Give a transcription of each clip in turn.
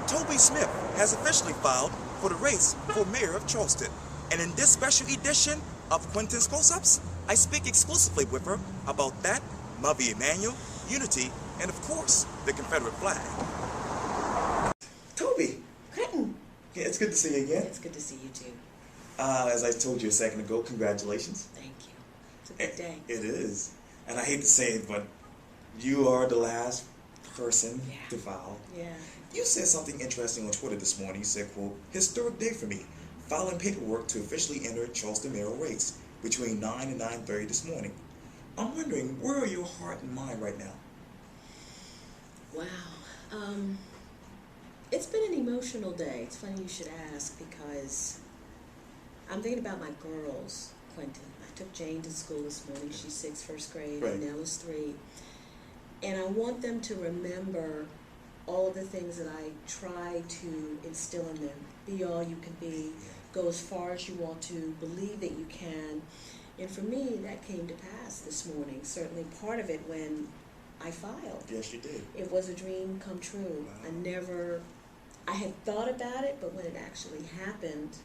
Toby Smith has officially filed for the race for mayor of Charleston. And in this special edition of Quintin's Close-Ups, I speak exclusively with her about that, Mother Emanuel, unity, and of course, the Confederate flag. Toby! Quintin! Yeah, it's good to see you again. It's good to see you too. As I told you a second ago, congratulations. Thank you. It's a good day. It is. And I hate to say it, but you are the last person to file. Yeah. You said something interesting on Twitter this morning. You said, quote, "Historic day for me, filing paperwork to officially enter Charleston mayoral race between 9 and 9:30 this morning." I'm wondering, where are your heart and mind right now? Wow. It's been an emotional day. It's funny you should ask because I'm thinking about my girls, Quintin. I took Jane to school this morning. She's 6, first grade, Right. and Nella's 3. And I want them to remember all of the things that I try to instill in them. Be all you can be. Go as far as you want to. Believe that you can. And for me, that came to pass this morning. Certainly part of it when I filed. Yes, you did. It was a dream come true. Wow. I had thought about it, but when it actually happened,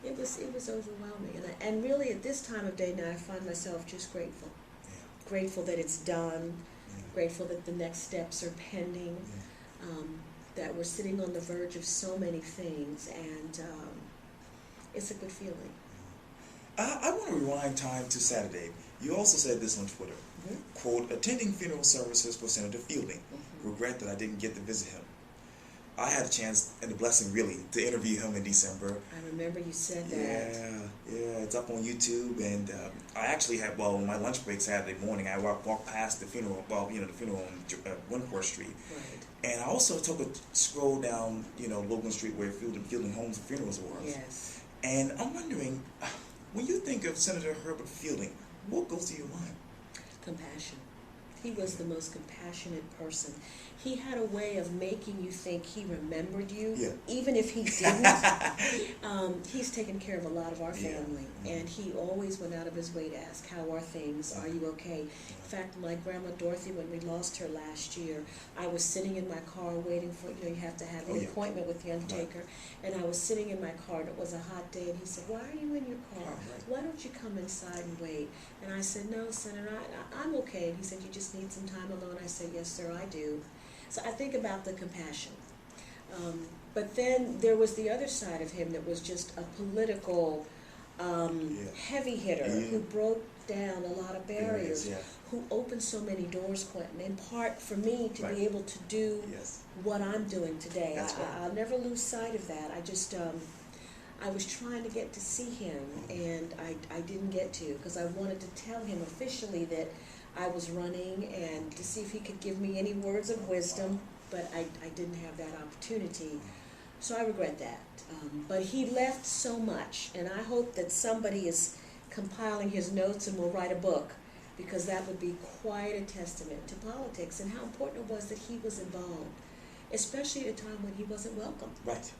it was overwhelming. And really at this time of day now, I find myself just grateful. Yeah. Grateful that it's done. Yeah. Grateful that the next steps are pending. Yeah. That we're sitting on the verge of so many things, and it's a good feeling. I want to rewind time to Saturday. You also said this on Twitter. Mm-hmm. Quote, "Attending funeral services for Senator Fielding. Mm-hmm. Regret that I didn't get to visit him." I had a chance and the blessing really to interview him in December. I remember you said that. Yeah, it's up on YouTube, and I actually had, on my lunch break Saturday morning, I walked past the funeral, the funeral on Winport Street. Right. And I also took a stroll down, Logan Street where Fielding Homes and Funerals was. Yes. And I'm wondering, when you think of Senator Herbert Fielding, what goes to your mind? Compassion. He was the most compassionate person. He had a way of making you think he remembered you, even if he didn't. He's taken care of a lot of our family, and he always went out of his way to ask, "How are things? Are you okay?" In fact, my grandma Dorothy, when we lost her last year, I was sitting in my car waiting for, you have to have an appointment with the undertaker, and I was sitting in my car, and it was a hot day, and he said, "Why are you in your car? Why don't you come inside and wait?" And I said, "No, Senator, I'm okay." And he said, "You just need some time alone?" I said, "Yes, sir, I do." So I think about the compassion. But then there was the other side of him that was just a political heavy hitter who broke down a lot of barriers, who opened so many doors, Quintin, in part for me to be able to do what I'm doing today. I'll never lose sight of that. I was trying to get to see him, and I didn't get to, because I wanted to tell him officially that I was running and to see if he could give me any words of wisdom, but I didn't have that opportunity. So I regret that. But he left so much, and I hope that somebody is compiling his notes and will write a book, because that would be quite a testament to politics and how important it was that he was involved, especially at a time when he wasn't welcome. Right.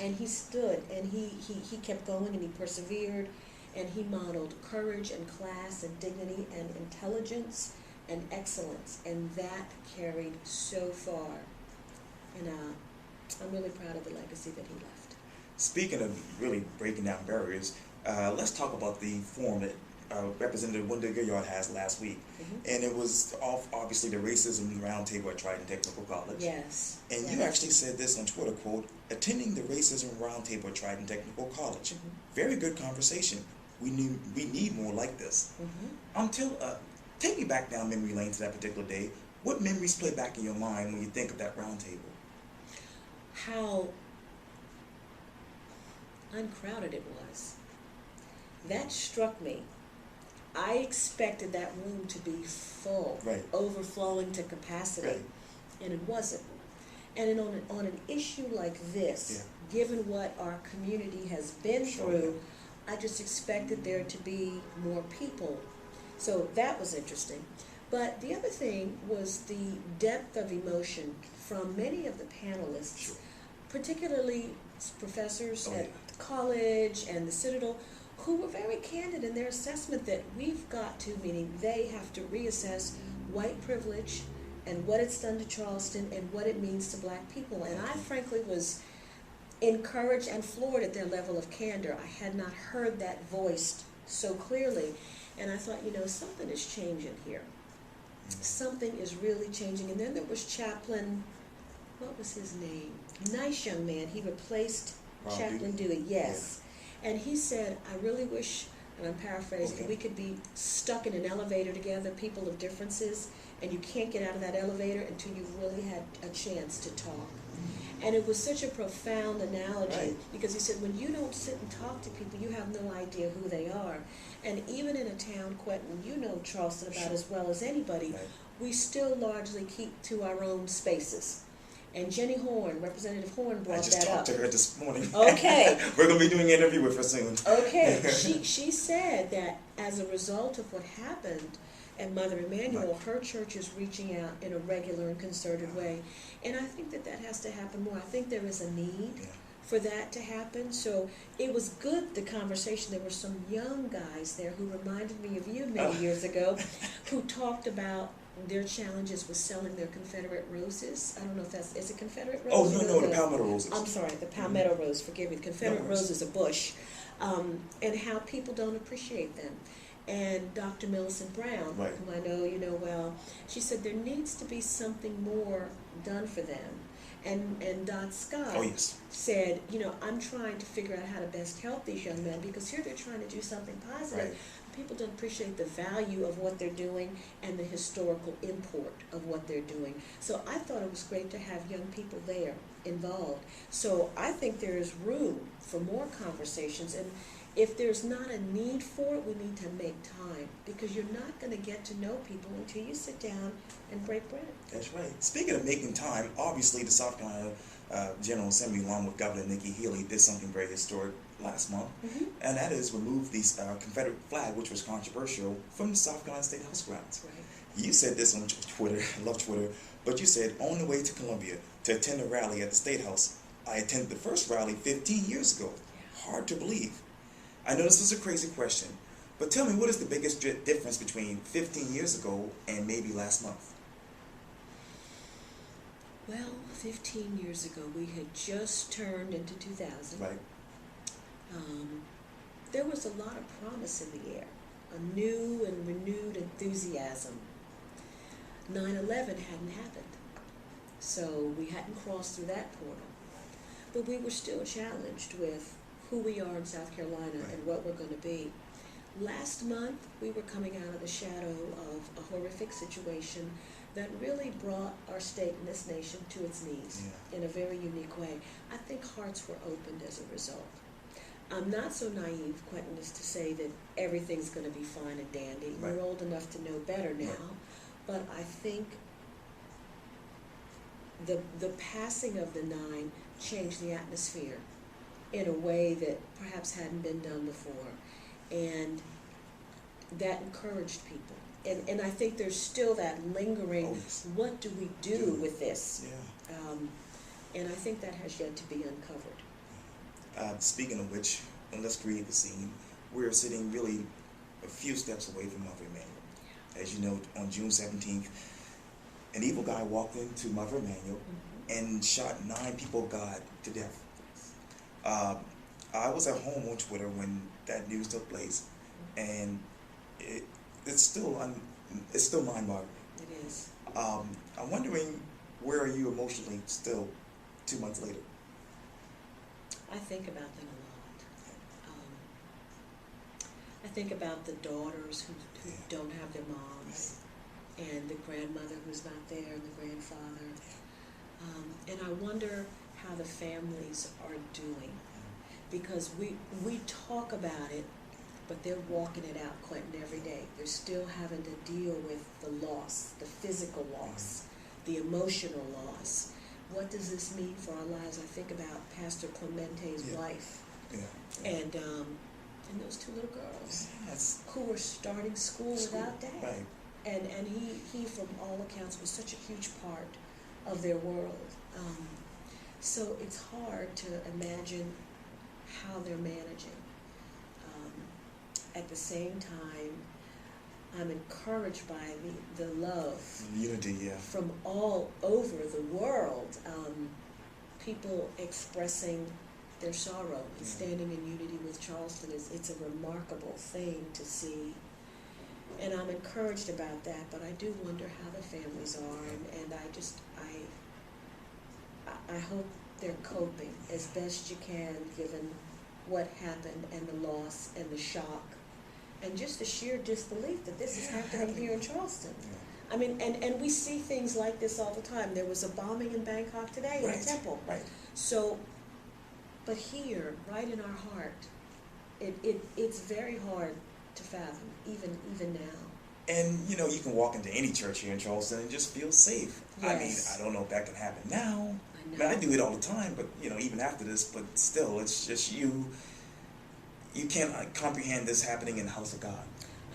And he stood, and he kept going, and he persevered, and he modeled courage and class and dignity and intelligence and excellence, and that carried so far. And I'm really proud of the legacy that he left. Speaking of really breaking down barriers, let's talk about the forum that Representative Wendell Gilliard has last week. And it was obviously the Racism Roundtable at Triton Technical College. Yes. And you actually said this on Twitter, quote, "Attending the Racism Roundtable at Triton Technical College. Very good conversation. We need more like this." Take me back down memory lane to that particular day. What memories play back in your mind when you think of that roundtable? How uncrowded it was. That struck me. I expected that room to be full, overflowing to capacity, and it wasn't. And on an issue like this, given what our community has been through, I just expected there to be more people. So that was interesting. But the other thing was the depth of emotion from many of the panelists, particularly professors at college and the Citadel, who were very candid in their assessment that we've got to, meaning they have to reassess white privilege and what it's done to Charleston and what it means to black people. And I frankly was encouraged and floored at their level of candor. I had not heard that voiced so clearly. And I thought, something is changing here. Something is really changing. And then there was Chaplain, what was his name? Nice young man. He replaced Chaplain Dewey. Yes. Yeah. And he said, I really wish, and I'm paraphrasing, we could be stuck in an elevator together, people of differences, and you can't get out of that elevator until you've really had a chance to talk. And it was such a profound analogy, because he said, when you don't sit and talk to people, you have no idea who they are. And even in a town, Quintin, you know Charleston about as well as anybody, we still largely keep to our own spaces. And Jenny Horn, Representative Horn, brought that up. I just talked to her this morning. Okay. We're going to be doing an interview with her soon. Okay. She said that as a result of what happened at Mother Emanuel, her church is reaching out in a regular and concerted way. And I think that has to happen more. I think there is a need for that to happen. So it was good, the conversation. There were some young guys there who reminded me of you many years ago, who talked about their challenges with selling their Confederate roses. I don't know if is it Confederate rose? Oh, no, the palmetto roses. I'm sorry, the palmetto rose, forgive me. The Confederate rose is a bush. And how people don't appreciate them. And Dr. Millicent Brown, whom I know you know well, she said there needs to be something more done for them. And Dot Scott said, I'm trying to figure out how to best help these young men, because here they're trying to do something positive. People don't appreciate the value of what they're doing and the historical import of what they're doing. So I thought it was great to have young people there involved. So I think there is room for more conversations. And if there's not a need for it, we need to make time, because you're not going to get to know people until you sit down and break bread. That's right. Speaking of making time, obviously the South Carolina General Assembly, along with Governor Nikki Haley, did something very historic last month, and that is remove the Confederate flag, which was controversial, from the South Carolina State House grounds. You said this on Twitter, I love Twitter, but you said, on the way to Columbia to attend a rally at the State House, I attended the first rally 15 years ago. Hard to believe. I know this was a crazy question, but tell me, what is the biggest difference between 15 years ago and maybe last month? Well, 15 years ago, we had just turned into 2000. There was a lot of promise in the air, a new and renewed enthusiasm. 9/11 hadn't happened, so we hadn't crossed through that portal. But we were still challenged with who we are in South Carolina and what we're going to be. Last month, we were coming out of the shadow of a horrific situation that really brought our state and this nation to its knees in a very unique way. I think hearts were opened as a result. I'm not so naive, Quintin, as to say that everything's going to be fine and dandy. We're old enough to know better now. But I think the passing of the 9 changed the atmosphere in a way that perhaps hadn't been done before. And that encouraged people. And I think there's still that lingering, what do we do with this? And I think that has yet to be uncovered. Speaking of which, let's create the scene. We're sitting really a few steps away from Mother Emanuel. As you know, on June 17th, an evil guy walked into Mother Emanuel and shot 9 people of God to death. I was at home on Twitter when that news took place, and it's still mind-boggling. It is. I'm wondering, where are you emotionally still 2 months later? I think about them a lot. I think about the daughters who don't have their moms, and the grandmother who's not there, and the grandfather. And I wonder how the families are doing, because we talk about it, but they're walking it out, Quintin, every day. They're still having to deal with the loss, the physical loss, the emotional loss. What does this mean for our lives? I think about Pastor Clemente's wife, and those 2 little girls who were starting school without dad. And he, from all accounts, was such a huge part of their world. So it's hard to imagine how they're managing. At the same time, I'm encouraged by the love. Unity, yeah. From all over the world. People expressing their sorrow and standing in unity with Charleston. It's a remarkable thing to see. And I'm encouraged about that, but I do wonder how the families are, and I hope they're coping as best you can given what happened and the loss and the shock and just the sheer disbelief that this is happening here in Charleston. I mean, and we see things like this all the time. There was a bombing in Bangkok today in a temple. Right. So, but here, right in our heart, it's very hard to fathom, even now. And, you know, you can walk into any church here in Charleston and just feel safe. Yes. I mean, I don't know if that can happen now. I know. I do it all the time, but, you know, even after this, but still, it's just you can't comprehend this happening in the house of God.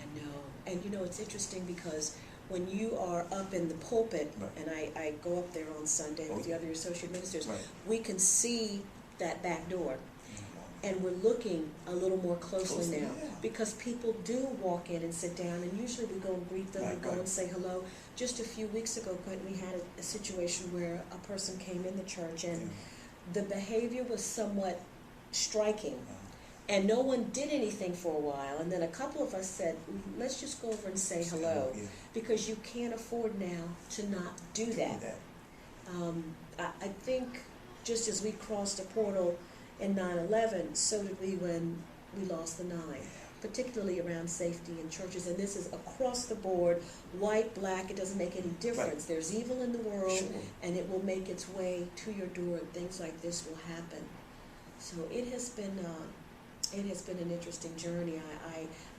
I know. And, you know, it's interesting because when you are up in the pulpit, and I go up there on Sunday with the other associate ministers, we can see that back door. And we're looking a little more closely now because people do walk in and sit down, and usually we go and greet them, we go and say hello. Just a few weeks ago, Quintin, we had a situation where a person came in the church and the behavior was somewhat striking. And no one did anything for a while, and then a couple of us said, let's just go over and say hello, because you can't afford now to not do that. I think just as we crossed a portal in 9/11, so did we when we lost the 9, particularly around safety in churches. And this is across the board, white, black, it doesn't make any difference. There's evil in the world, and it will make its way to your door, and things like this will happen. So it has been an interesting journey.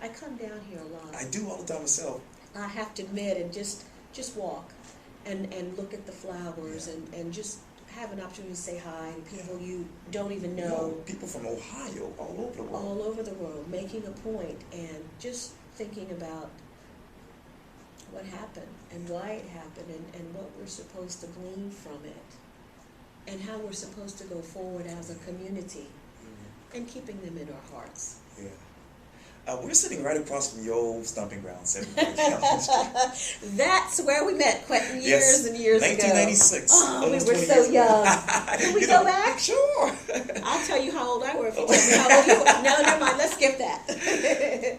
I come down here a lot. I do all the time myself. I have to admit, and just walk and look at the flowers and just have an opportunity to say hi to people you don't even know. People from Ohio, all over the world. All over the world, making a point and just thinking about what happened and why it happened and what we're supposed to glean from it and how we're supposed to go forward as a community and keeping them in our hearts. Yeah. We're sitting right across from your old stomping ground, That's where we met, Quintin, years and years 1996. ago. Oh, we were so young. Can we go back? Sure. I'll tell you how old I were if you tell me how old you were. No, never mind. Let's skip that.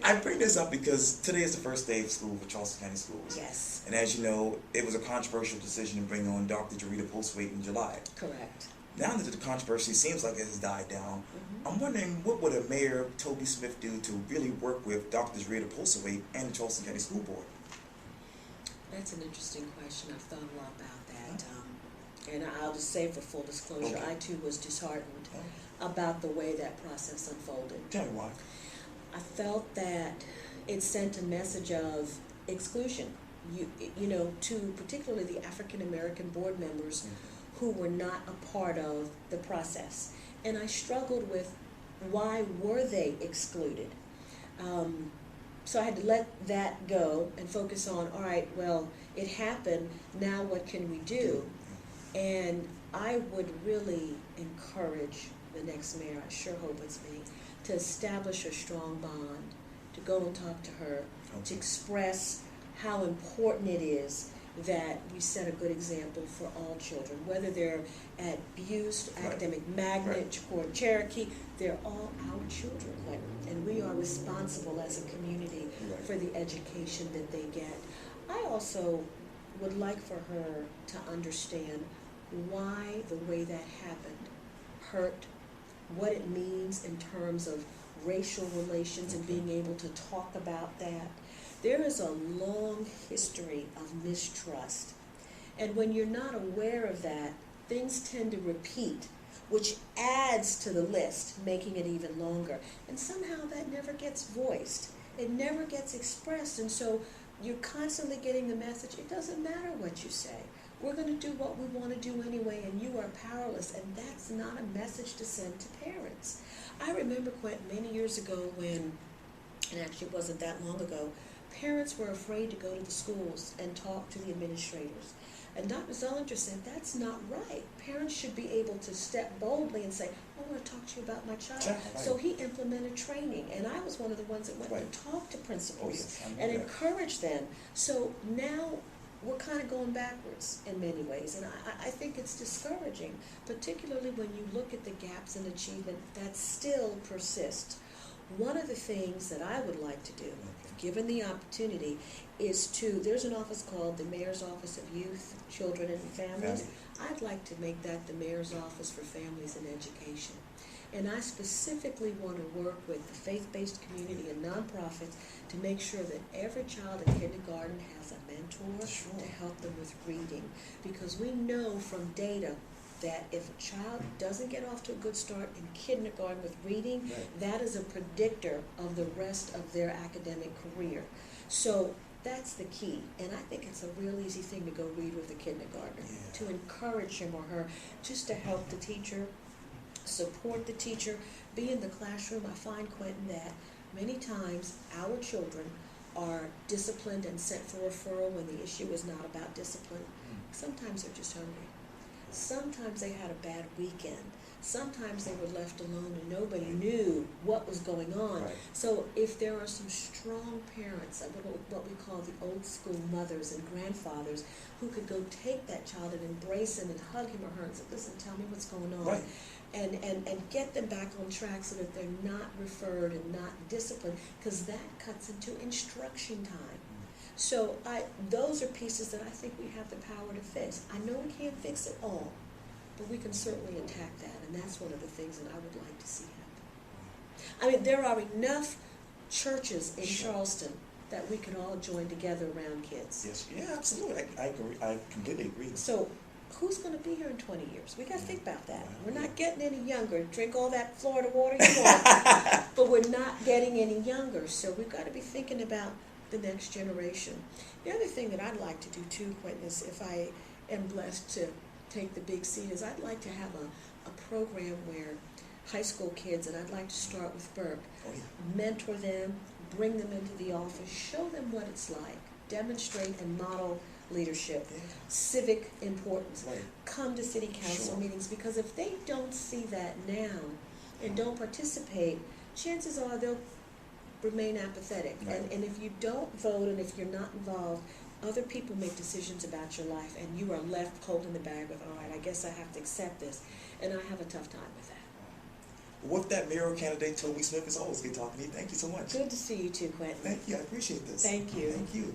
I bring this up because today is the first day of school for Charleston County Schools. Yes. And as you know, it was a controversial decision to bring on Dr. Jarita Postwaite in July. Correct. Now that the controversy seems like it has died down, I'm wondering what would a Mayor Toby Smith do to really work with Dr. Jarita Postwaite and the Charleston County School Board? That's an interesting question. I've thought a lot about that. And I'll just say for full disclosure, I too was disheartened about the way that process unfolded. Tell me why. I felt that it sent a message of exclusion, you know, to particularly the African American board members who were not a part of the process. And I struggled with why were they excluded? So I had to let that go and focus on, all right, well, it happened, now what can we do? And I would really encourage the next mayor, I sure hope it's me, to establish a strong bond, to go and talk to her, to express how important it is that we set a good example for all children, whether they're at Buse, Academic Magnet, or Cherokee, they're all our children, and we are responsible as a community for the education that they get. I also would like for her to understand why the way that happened hurt, what it means in terms of racial relations and being able to talk about that. There is a long history of mistrust. And when you're not aware of that, things tend to repeat, which adds to the list, making it even longer. And somehow that never gets voiced. It never gets expressed. And so you're constantly getting the message, it doesn't matter what you say. We're going to do what we want to do anyway, and you are powerless. And that's not a message to send to parents. I remember quite many years ago when, and actually it wasn't that long ago, parents were afraid to go to the schools and talk to the administrators. And Dr. Zollinger said, that's not right. Parents should be able to step boldly and say, I want to talk to you about my child. Right. So he implemented training, and I was one of the ones that went and talked to principals and encouraged them. So now we're kind of going backwards in many ways, and I think it's discouraging, particularly when you look at the gaps in achievement that still persist. One of the things that I would like to do, given the opportunity, is there's an office called the Mayor's Office of Youth, Children, and Families. I'd like to make that the Mayor's Office for Families and Education. And I specifically want to work with the faith-based community and nonprofits to make sure that every child in kindergarten has a mentor to help them with reading. Because we know from data that if a child doesn't get off to a good start in kindergarten with reading, that is a predictor of the rest of their academic career. So that's the key. And I think it's a real easy thing to go read with a kindergartner, to encourage him or her, just to help the teacher, support the teacher, be in the classroom. I find, Quintin, that many times our children are disciplined and sent for referral when the issue is not about discipline. Sometimes they're just hungry. Sometimes they had a bad weekend. Sometimes they were left alone and nobody knew what was going on. So if there are some strong parents, what we call the old school mothers and grandfathers, who could go take that child and embrace him and hug him or her and say, listen, tell me what's going on. And get them back on track so that they're not referred and not disciplined, because that cuts into instruction time. So those are pieces that I think we have the power to fix. I know we can't fix it all, but we can certainly attack that, and that's one of the things that I would like to see happen. I mean, there are enough churches in Charleston that we can all join together around kids. Yes, yeah, absolutely. I agree. I completely agree. So who's going to be here in 20 years? We got to think about that. We're not getting any younger. Drink all that Florida water you want, but we're not getting any younger. So we've got to be thinking about the next generation. The other thing that I'd like to do too, Quintin, is if I am blessed to take the big seat, is I'd like to have a program where high school kids, and I'd like to start with Burke, mentor them, bring them into the office, show them what it's like, demonstrate and model leadership, civic importance, come to city council meetings, because if they don't see that now and don't participate, chances are they'll remain apathetic. And if you don't vote and if you're not involved, other people make decisions about your life and you are left holding the bag with, all right, I guess I have to accept this. And I have a tough time with that. With that mayoral candidate, Toby Smith, it's always good talking to you. Thank you so much. Good to see you too, Quintin. Thank you. I appreciate this. Thank you. Thank you.